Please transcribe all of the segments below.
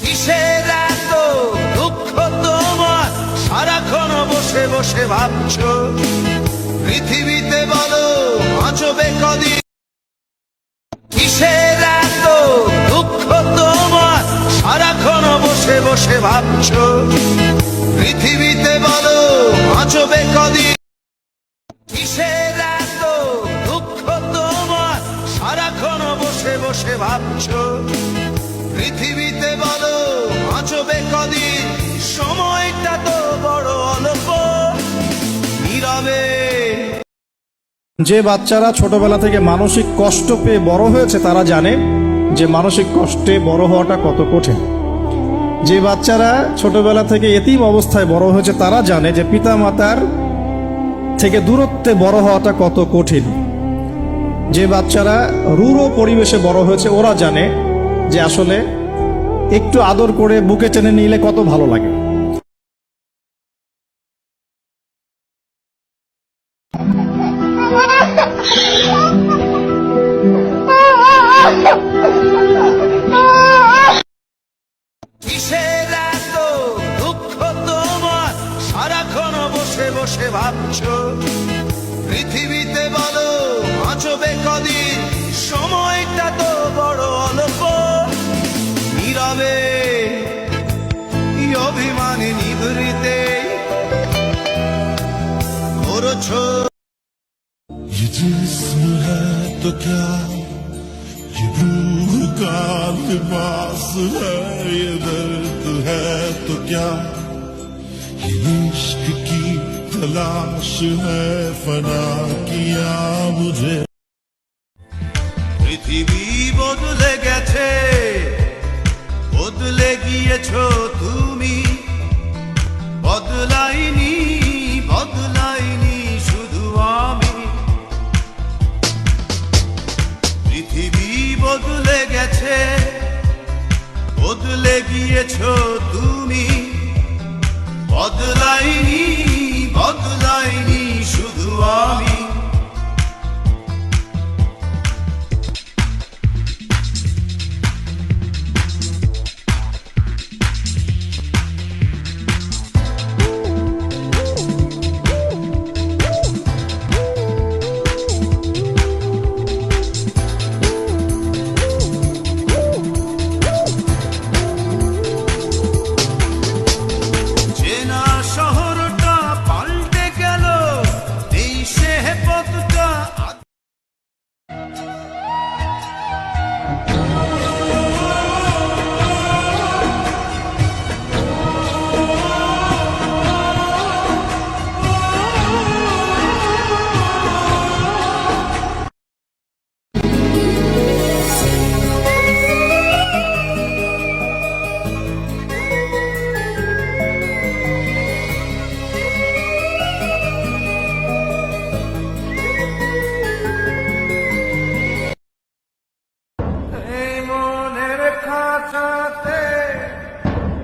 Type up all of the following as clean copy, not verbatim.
কিসের এত দুঃখ তোমার সারাক্ষণ বসে বসে ভাবছো পৃথিবীতে বলো বাঁচবে কদিন কিসের এত দুঃখ তোমার সারাক্ষণ বসে বসে ভাবছো পৃথিবীতে বলো বাঁচবে কদিন কিসের এত দুঃখ তোমার সারাক্ষণ বসে বসে ভাবছো পৃথিবীতে বলো বাঁচবে কদিন সময়টা তো বড় অল্প নীরবে। যে বাচ্চারা ছোটবেলা থেকে মানসিক কষ্ট পেয়ে বড় হয়েছে তারা জানে যে মানসিক কষ্টে বড় হওয়াটা কত কঠিন। যে বাচ্চারা ছোটবেলা থেকে এতিম অবস্থায় বড় হয়েছে তারা জানে যে পিতা মাতার থেকে দূরত্বে বড় হওয়াটা কত কঠিন। যে বাচ্চারা রূঢ় পরিবেশে বড় হয়েছে ওরা জানে যে আসলে একটু আদর করে বুকে টেনে নিলে কত ভালো লাগে। কিসের এত দুঃখ তোমার সারাক্ষণ বসে বসে ভাবছো পৃথিবীতে বলো বাঁচবে কদিন সময়টা তো বড় অল্প নীরবে অভিমানে নিভৃতে করছো। ये जिस्म है तो क्या, ये रूह का लिबास है, ये दर्द है तो क्या, ये इश्क की तलाश है, फना किया मुझे। পৃথিবী বদলে গেছে বদলে গিয়েছো তুমি বদলাইনি বদলাইনি শুধু আমি। পৃথিবী বদলে গেছে বদলে গিয়েছো তুমি বদলাইনি বদলাইনি শুধু আমি।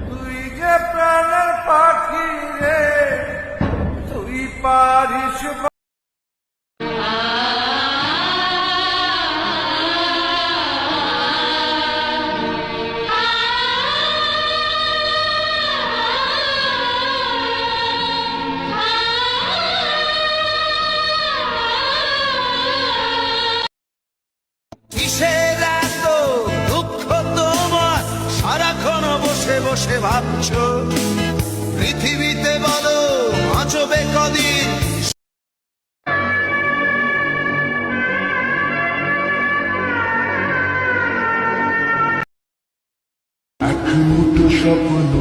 তুই যে প্রাণের পাখি রে তুই পারিস কিসের এত দুঃখ তোমার সারাক্ষণ বসে বসে ভাবছো পৃথিবীতে বলো বাঁচবে কদিন। এক মুঠো স্বপ্ন